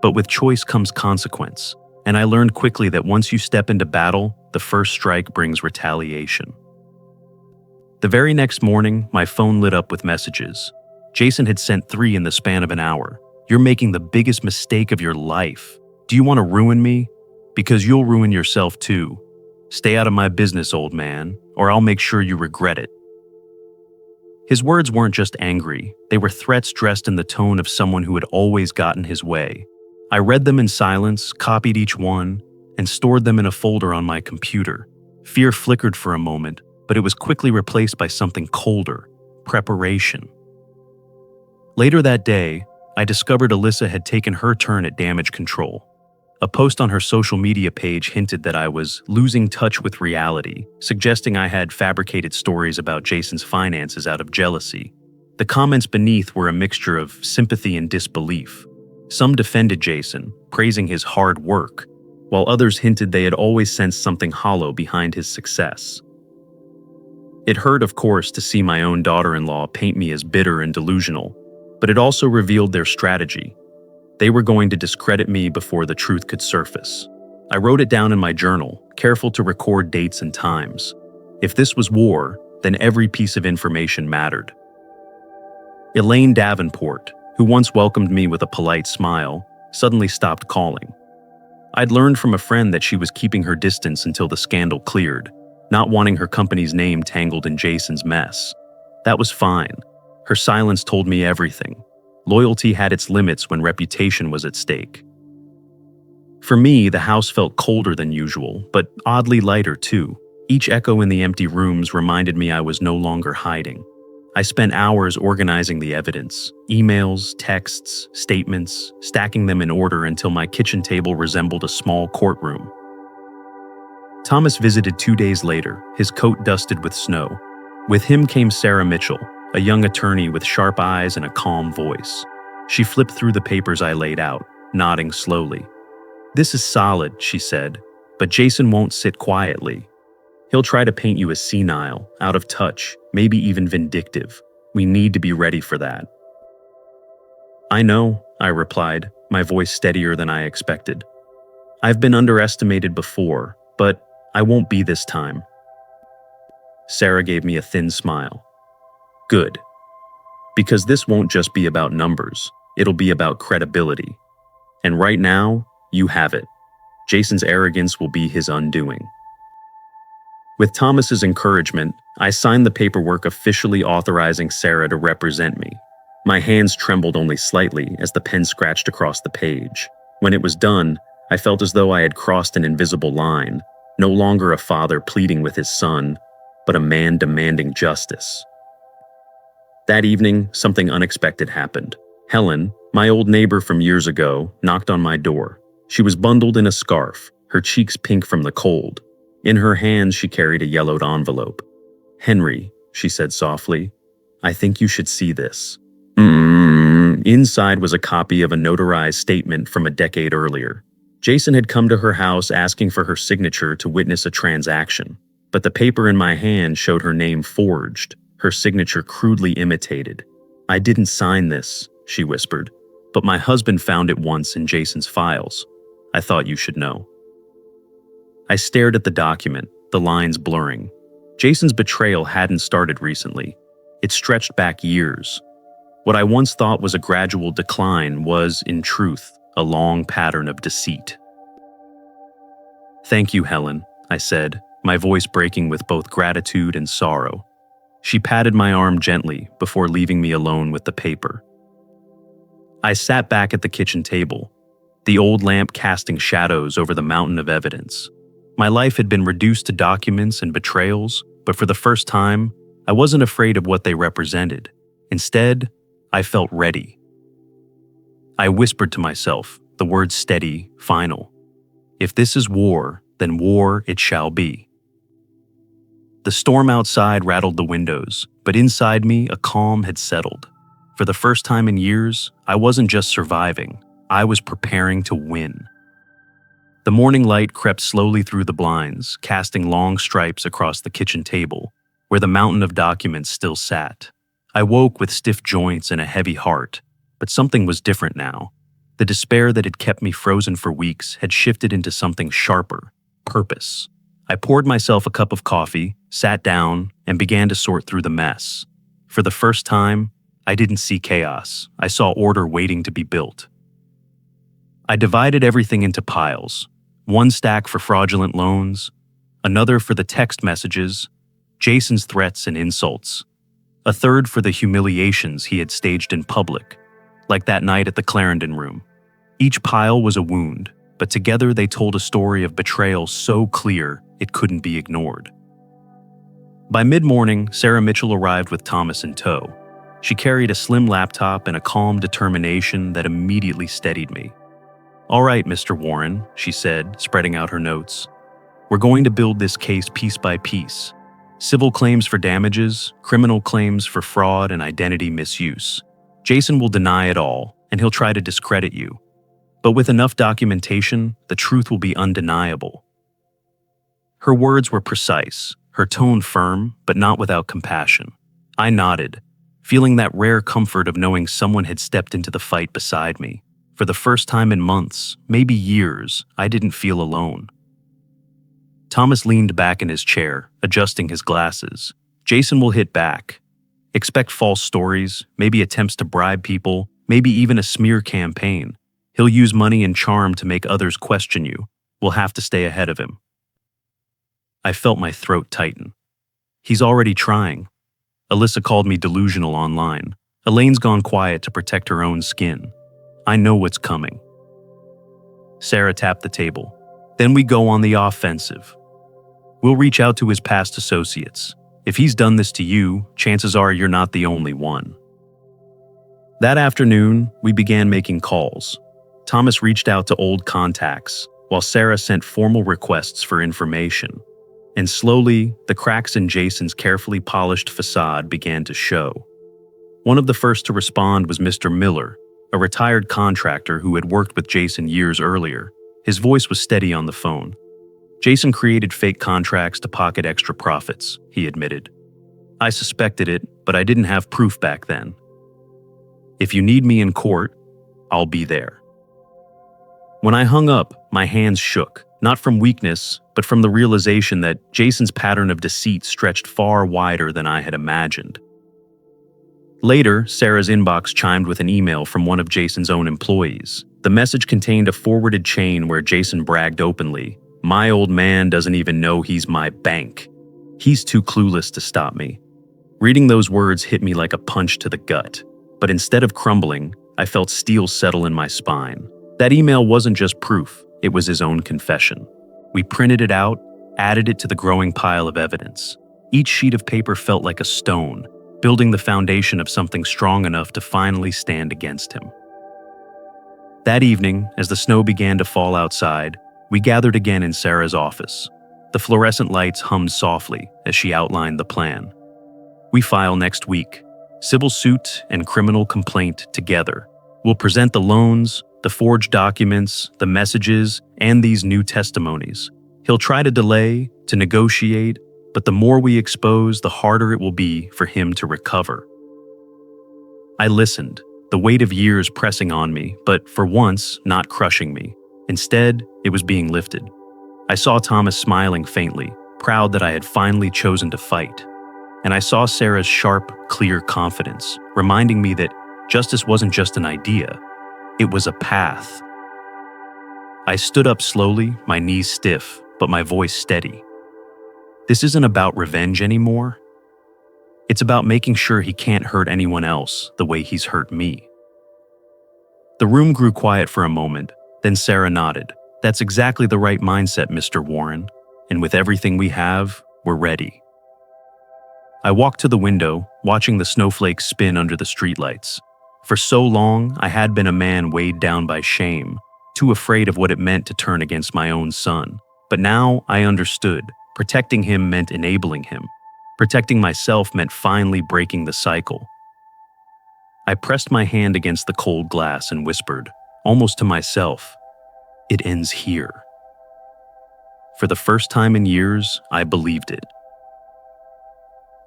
But with choice comes consequence, and I learned quickly that once you step into battle, the first strike brings retaliation. The very next morning, my phone lit up with messages. Jason had sent 3 in the span of an hour. "You're making the biggest mistake of your life. Do you want to ruin me? Because you'll ruin yourself too. Stay out of my business, old man, or I'll make sure you regret it." His words weren't just angry, they were threats dressed in the tone of someone who had always gotten his way. I read them in silence, copied each one, and stored them in a folder on my computer. Fear flickered for a moment, but it was quickly replaced by something colder: preparation. Later that day, I discovered Alyssa had taken her turn at damage control. A post on her social media page hinted that I was losing touch with reality, suggesting I had fabricated stories about Jason's finances out of jealousy. The comments beneath were a mixture of sympathy and disbelief. Some defended Jason, praising his hard work, while others hinted they had always sensed something hollow behind his success. It hurt, of course, to see my own daughter-in-law paint me as bitter and delusional, but it also revealed their strategy. They were going to discredit me before the truth could surface. I wrote it down in my journal, careful to record dates and times. If this was war, then every piece of information mattered. Elaine Davenport, who once welcomed me with a polite smile, suddenly stopped calling. I'd learned from a friend that she was keeping her distance until the scandal cleared, not wanting her company's name tangled in Jason's mess. That was fine. Her silence told me everything. Loyalty had its limits when reputation was at stake. For me, the house felt colder than usual, but oddly lighter too. Each echo in the empty rooms reminded me I was no longer hiding. I spent hours organizing the evidence, emails, texts, statements, stacking them in order until my kitchen table resembled a small courtroom. Thomas visited 2 days later, his coat dusted with snow. With him came Sarah Mitchell, a young attorney with sharp eyes and a calm voice. She flipped through the papers I laid out, nodding slowly. "This is solid," she said, "but Jason won't sit quietly. He'll try to paint you as senile, out of touch, maybe even vindictive. We need to be ready for that." "I know," I replied, my voice steadier than I expected. "I've been underestimated before, but I won't be this time." Sarah gave me a thin smile. "Good. Because this won't just be about numbers, it'll be about credibility. And right now, you have it. Jason's arrogance will be his undoing." With Thomas's encouragement, I signed the paperwork officially authorizing Sarah to represent me. My hands trembled only slightly as the pen scratched across the page. When it was done, I felt as though I had crossed an invisible line, no longer a father pleading with his son, but a man demanding justice. That evening, something unexpected happened. Helen, my old neighbor from years ago, knocked on my door. She was bundled in a scarf, her cheeks pink from the cold. In her hands, she carried a yellowed envelope. "Henry," she said softly, "I think you should see this." Inside was a copy of a notarized statement from a decade earlier. Jason had come to her house asking for her signature to witness a transaction, but the paper in my hand showed her name forged, her signature crudely imitated. "I didn't sign this," she whispered, "but my husband found it once in Jason's files. I thought you should know." I stared at the document, the lines blurring. Jason's betrayal hadn't started recently. It stretched back years. What I once thought was a gradual decline was, in truth, a long pattern of deceit. "Thank you, Helen," I said, my voice breaking with both gratitude and sorrow. She patted my arm gently before leaving me alone with the paper. I sat back at the kitchen table, the old lamp casting shadows over the mountain of evidence. My life had been reduced to documents and betrayals, but for the first time, I wasn't afraid of what they represented. Instead, I felt ready. I whispered to myself, the words steady, final. If this is war, then war it shall be. The storm outside rattled the windows, but inside me a calm had settled. For the first time in years, I wasn't just surviving, I was preparing to win. The morning light crept slowly through the blinds, casting long stripes across the kitchen table, where the mountain of documents still sat. I woke with stiff joints and a heavy heart, but something was different now. The despair that had kept me frozen for weeks had shifted into something sharper, purpose. I poured myself a cup of coffee, sat down, and began to sort through the mess. For the first time, I didn't see chaos. I saw order waiting to be built. I divided everything into piles. One stack for fraudulent loans, another for the text messages, Jason's threats and insults, a third for the humiliations he had staged in public, like that night at the Clarendon Room. Each pile was a wound, but together they told a story of betrayal so clear it couldn't be ignored. By mid-morning, Sarah Mitchell arrived with Thomas in tow. She carried a slim laptop and a calm determination that immediately steadied me. "All right, Mr. Warren," she said, spreading out her notes. "We're going to build this case piece by piece. Civil claims for damages, criminal claims for fraud and identity misuse. Jason will deny it all, and he'll try to discredit you. But with enough documentation, the truth will be undeniable." Her words were precise, her tone firm, but not without compassion. I nodded, feeling that rare comfort of knowing someone had stepped into the fight beside me. For the first time in months, maybe years, I didn't feel alone. Thomas leaned back in his chair, adjusting his glasses. "Jason will hit back. Expect false stories, maybe attempts to bribe people, maybe even a smear campaign. He'll use money and charm to make others question you. We'll have to stay ahead of him." I felt my throat tighten. He's already trying. Alyssa called me delusional online. Elaine's gone quiet to protect her own skin. I know what's coming. Sarah tapped the table. "Then we go on the offensive. We'll reach out to his past associates. If he's done this to you, chances are you're not the only one." That afternoon, we began making calls. Thomas reached out to old contacts, while Sarah sent formal requests for information. And slowly, the cracks in Jason's carefully polished facade began to show. One of the first to respond was Mr. Miller, a retired contractor who had worked with Jason years earlier. His voice was steady on the phone. "Jason created fake contracts to pocket extra profits," he admitted. "I suspected it, but I didn't have proof back then. If you need me in court, I'll be there." When I hung up, my hands shook, not from weakness, but from the realization that Jason's pattern of deceit stretched far wider than I had imagined. Later, Sarah's inbox chimed with an email from one of Jason's own employees. The message contained a forwarded chain where Jason bragged openly, "My old man doesn't even know he's my bank. He's too clueless to stop me." Reading those words hit me like a punch to the gut, but instead of crumbling, I felt steel settle in my spine. That email wasn't just proof, it was his own confession. We printed it out, added it to the growing pile of evidence. Each sheet of paper felt like a stone, building the foundation of something strong enough to finally stand against him. That evening, as the snow began to fall outside, we gathered again in Sarah's office. The fluorescent lights hummed softly as she outlined the plan. "We file next week. Civil suit and criminal complaint together. We'll present the loans, the forged documents, the messages, and these new testimonies. He'll try to delay, to negotiate, but the more we expose, the harder it will be for him to recover." I listened, the weight of years pressing on me, but for once, not crushing me. Instead, it was being lifted. I saw Thomas smiling faintly, proud that I had finally chosen to fight. And I saw Sarah's sharp, clear confidence, reminding me that justice wasn't just an idea, it was a path. I stood up slowly, my knees stiff, but my voice steady. This isn't about revenge anymore. It's about making sure he can't hurt anyone else the way he's hurt me. The room grew quiet for a moment, then Sarah nodded. "That's exactly the right mindset, Mr. Warren. And with everything we have, we're ready." I walked to the window, watching the snowflakes spin under the streetlights. For so long, I had been a man weighed down by shame, too afraid of what it meant to turn against my own son. But now I understood. Protecting him meant enabling him. Protecting myself meant finally breaking the cycle. I pressed my hand against the cold glass and whispered, almost to myself, "It ends here." For the first time in years, I believed it.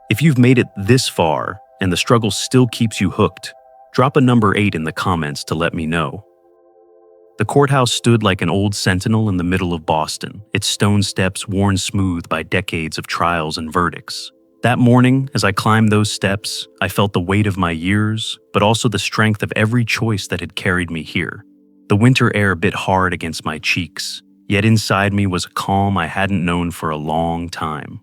If you've made it this far and the struggle still keeps you hooked, drop a number 8 in the comments to let me know. The courthouse stood like an old sentinel in the middle of Boston, its stone steps worn smooth by decades of trials and verdicts. That morning, as I climbed those steps, I felt the weight of my years, but also the strength of every choice that had carried me here. The winter air bit hard against my cheeks, yet inside me was a calm I hadn't known for a long time.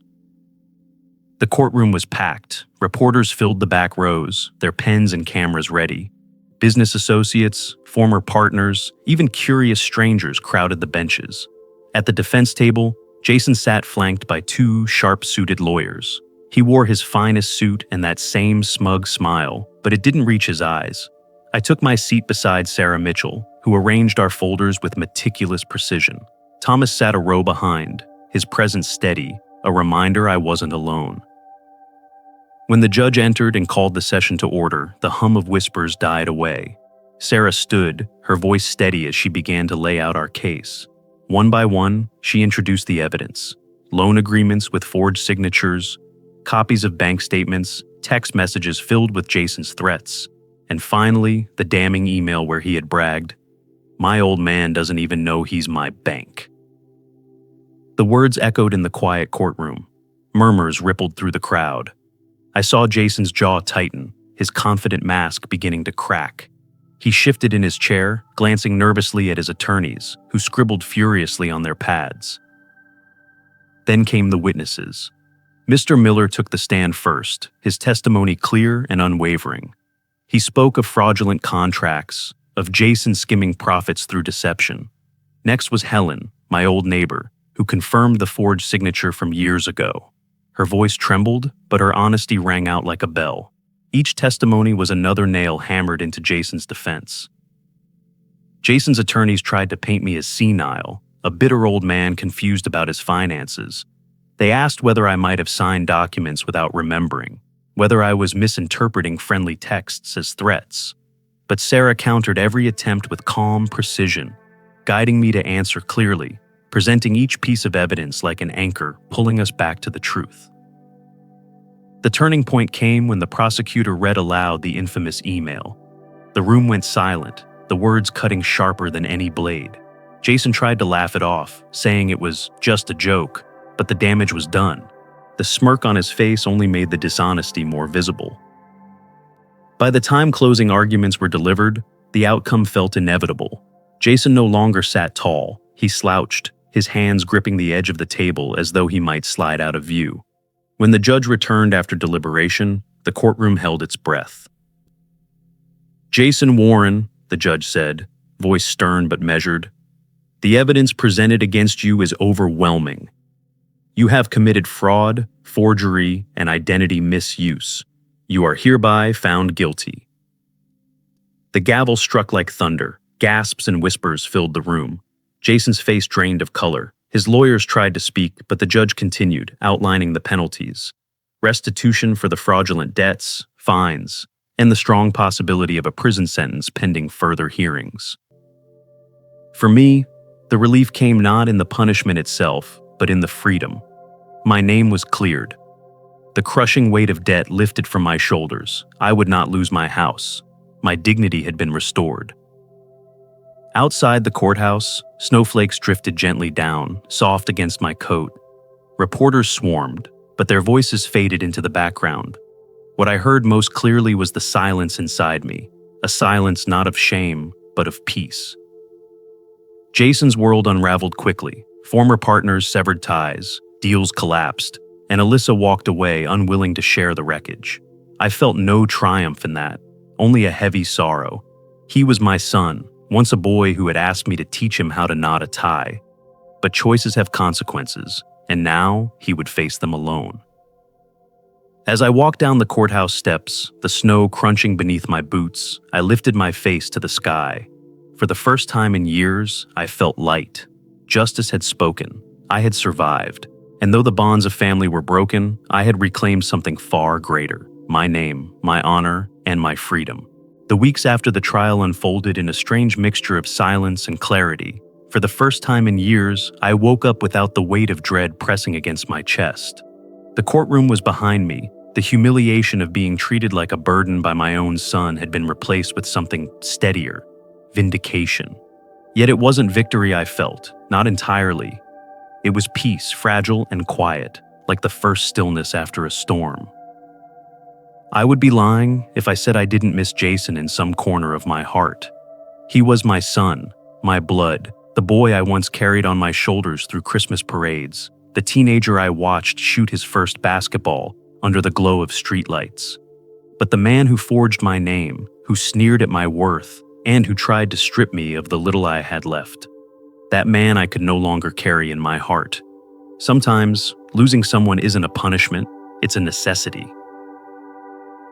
The courtroom was packed. Reporters filled the back rows, their pens and cameras ready. Business associates, former partners, even curious strangers crowded the benches. At the defense table, Jason sat flanked by 2 sharp-suited lawyers. He wore his finest suit and that same smug smile, but it didn't reach his eyes. I took my seat beside Sarah Mitchell, who arranged our folders with meticulous precision. Thomas sat a row behind, his presence steady, a reminder I wasn't alone. When the judge entered and called the session to order, the hum of whispers died away. Sarah stood, her voice steady as she began to lay out our case. One by one, she introduced the evidence: loan agreements with forged signatures, copies of bank statements, text messages filled with Jason's threats, and finally, the damning email where he had bragged, "My old man doesn't even know he's my bank." The words echoed in the quiet courtroom. Murmurs rippled through the crowd. I saw Jason's jaw tighten, his confident mask beginning to crack. He shifted in his chair, glancing nervously at his attorneys, who scribbled furiously on their pads. Then came the witnesses. Mr. Miller took the stand first, his testimony clear and unwavering. He spoke of fraudulent contracts, of Jason skimming profits through deception. Next was Helen, my old neighbor, who confirmed the forged signature from years ago. Her voice trembled, but her honesty rang out like a bell. Each testimony was another nail hammered into Jason's defense. Jason's attorneys tried to paint me as senile, a bitter old man confused about his finances. They asked whether I might have signed documents without remembering, whether I was misinterpreting friendly texts as threats. But Sarah countered every attempt with calm precision, guiding me to answer clearly, presenting each piece of evidence like an anchor, pulling us back to the truth. The turning point came when the prosecutor read aloud the infamous email. The room went silent, the words cutting sharper than any blade. Jason tried to laugh it off, saying it was just a joke, but the damage was done. The smirk on his face only made the dishonesty more visible. By the time closing arguments were delivered, the outcome felt inevitable. Jason no longer sat tall. He slouched, his hands gripping the edge of the table as though he might slide out of view. When the judge returned after deliberation, the courtroom held its breath. "Jason Warren," the judge said, voice stern but measured, "the evidence presented against you is overwhelming. You have committed fraud, forgery, and identity misuse. You are hereby found guilty." The gavel struck like thunder. Gasps and whispers filled the room. Jason's face drained of color. His lawyers tried to speak, but the judge continued, outlining the penalties: restitution for the fraudulent debts, fines, and the strong possibility of a prison sentence pending further hearings. For me, the relief came not in the punishment itself, but in the freedom. My name was cleared. The crushing weight of debt lifted from my shoulders. I would not lose my house. My dignity had been restored. Outside the courthouse, snowflakes drifted gently down, soft against my coat. Reporters swarmed, but their voices faded into the background. What I heard most clearly was the silence inside me, a silence not of shame, but of peace. Jason's world unraveled quickly. Former partners severed ties, deals collapsed, and Alyssa walked away, unwilling to share the wreckage. I felt no triumph in that, only a heavy sorrow. He was my son, once a boy who had asked me to teach him how to knot a tie. But choices have consequences, and now he would face them alone. As I walked down the courthouse steps, the snow crunching beneath my boots, I lifted my face to the sky. For the first time in years, I felt light. Justice had spoken. I had survived. And though the bonds of family were broken, I had reclaimed something far greater: my name, my honor, and my freedom. The weeks after the trial unfolded in a strange mixture of silence and clarity. For the first time in years, I woke up without the weight of dread pressing against my chest. The courtroom was behind me. The humiliation of being treated like a burden by my own son had been replaced with something steadier: vindication. Yet it wasn't victory I felt, not entirely. It was peace, fragile and quiet, like the first stillness after a storm. I would be lying if I said I didn't miss Jason in some corner of my heart. He was my son, my blood, the boy I once carried on my shoulders through Christmas parades, the teenager I watched shoot his first basketball under the glow of streetlights. But the man who forged my name, who sneered at my worth, and who tried to strip me of the little I had left, that man I could no longer carry in my heart. Sometimes, losing someone isn't a punishment, it's a necessity.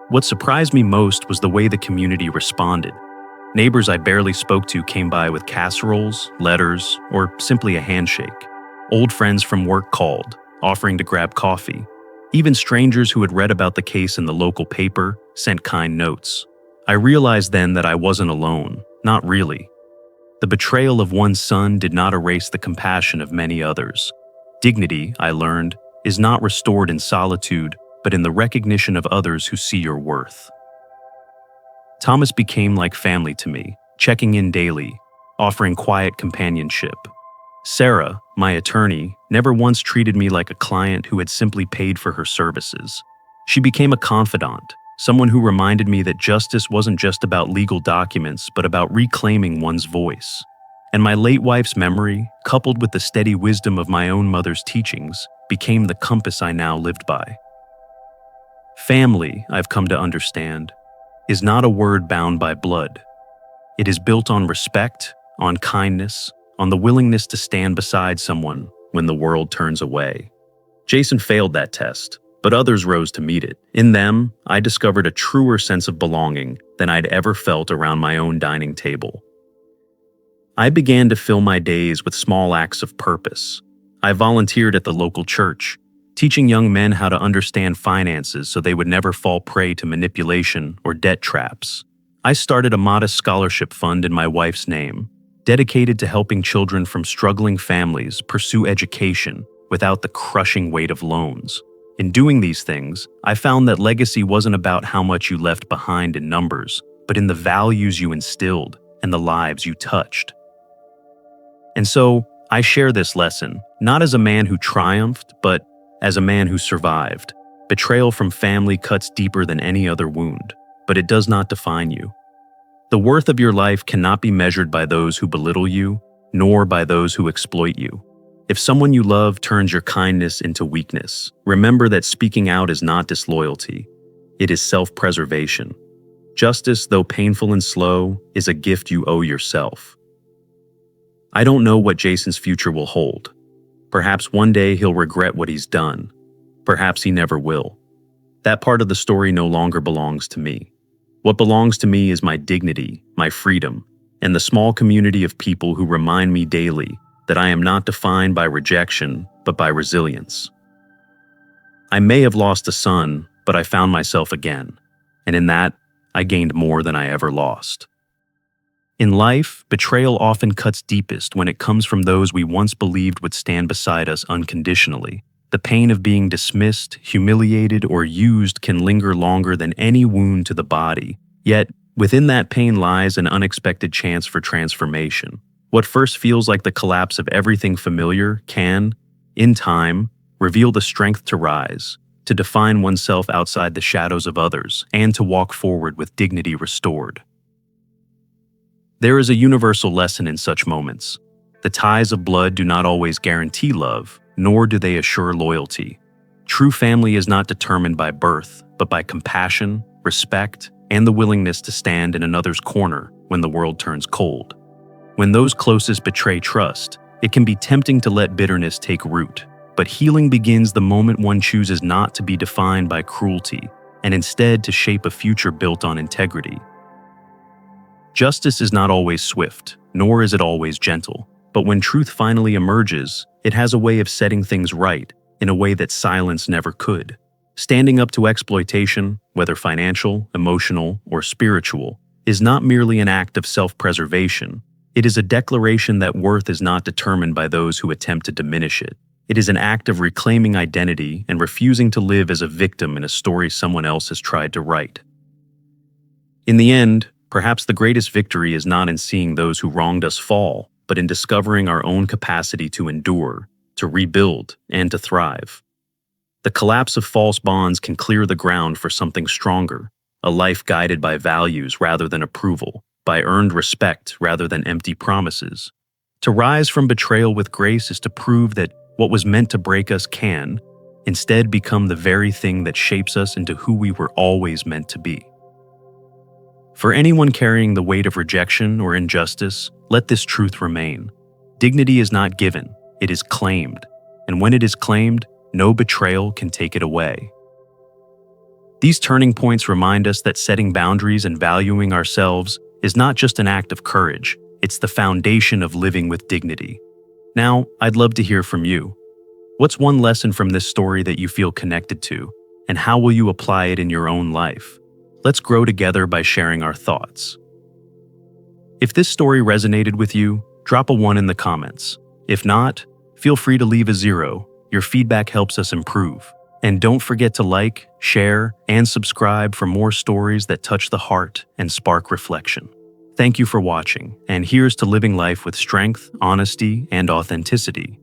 What surprised me most was the way the community responded. Neighbors I barely spoke to came by with casseroles, letters, or simply a handshake. Old friends from work called, offering to grab coffee. Even strangers who had read about the case in the local paper sent kind notes. I realized then that I wasn't alone, not really. The betrayal of one son did not erase the compassion of many others. Dignity, I learned, is not restored in solitude, but in the recognition of others who see your worth. Thomas became like family to me, checking in daily, offering quiet companionship. Sarah, my attorney, never once treated me like a client who had simply paid for her services. She became a confidant, someone who reminded me that justice wasn't just about legal documents, but about reclaiming one's voice. And my late wife's memory, coupled with the steady wisdom of my own mother's teachings, became the compass I now lived by. Family, I've come to understand, is not a word bound by blood. It is built on respect, on kindness, on the willingness to stand beside someone when the world turns away. Jason failed that test, but others rose to meet it. In them, I discovered a truer sense of belonging than I'd ever felt around my own dining table. I began to fill my days with small acts of purpose. I volunteered at the local church, teaching young men how to understand finances so they would never fall prey to manipulation or debt traps. I started a modest scholarship fund in my wife's name, dedicated to helping children from struggling families pursue education without the crushing weight of loans. In doing these things, I found that legacy wasn't about how much you left behind in numbers, but in the values you instilled and the lives you touched. And so, I share this lesson, not as a man who triumphed, but as a man who survived. Betrayal from family cuts deeper than any other wound, but it does not define you. The worth of your life cannot be measured by those who belittle you, nor by those who exploit you. If someone you love turns your kindness into weakness, remember that speaking out is not disloyalty. It is self-preservation. Justice, though painful and slow, is a gift you owe yourself. I don't know what Jason's future will hold. Perhaps one day he'll regret what he's done. Perhaps he never will. That part of the story no longer belongs to me. What belongs to me is my dignity, my freedom, and the small community of people who remind me daily that I am not defined by rejection, but by resilience. I may have lost a son, but I found myself again, and in that, I gained more than I ever lost. In life, betrayal often cuts deepest when it comes from those we once believed would stand beside us unconditionally. The pain of being dismissed, humiliated, or used can linger longer than any wound to the body. Yet, within that pain lies an unexpected chance for transformation. What first feels like the collapse of everything familiar can, in time, reveal the strength to rise, to define oneself outside the shadows of others, and to walk forward with dignity restored. There is a universal lesson in such moments. The ties of blood do not always guarantee love, nor do they assure loyalty. True family is not determined by birth, but by compassion, respect, and the willingness to stand in another's corner when the world turns cold. When those closest betray trust, it can be tempting to let bitterness take root, but healing begins the moment one chooses not to be defined by cruelty, and instead to shape a future built on integrity. Justice is not always swift, nor is it always gentle, but when truth finally emerges, it has a way of setting things right in a way that silence never could. Standing up to exploitation, whether financial, emotional, or spiritual, is not merely an act of self-preservation. It is a declaration that worth is not determined by those who attempt to diminish it. It is an act of reclaiming identity and refusing to live as a victim in a story someone else has tried to write. In the end, perhaps the greatest victory is not in seeing those who wronged us fall, but in discovering our own capacity to endure, to rebuild, and to thrive. The collapse of false bonds can clear the ground for something stronger, a life guided by values rather than approval, by earned respect rather than empty promises. To rise from betrayal with grace is to prove that what was meant to break us can, instead, become the very thing that shapes us into who we were always meant to be. For anyone carrying the weight of rejection or injustice, let this truth remain. Dignity is not given, it is claimed, and when it is claimed, no betrayal can take it away. These turning points remind us that setting boundaries and valuing ourselves is not just an act of courage, it's the foundation of living with dignity. Now, I'd love to hear from you. What's one lesson from this story that you feel connected to, and how will you apply it in your own life? Let's grow together by sharing our thoughts. If this story resonated with you, drop a 1 in the comments. If not, feel free to leave a 0. Your feedback helps us improve. And don't forget to like, share, and subscribe for more stories that touch the heart and spark reflection. Thank you for watching, and here's to living life with strength, honesty, and authenticity.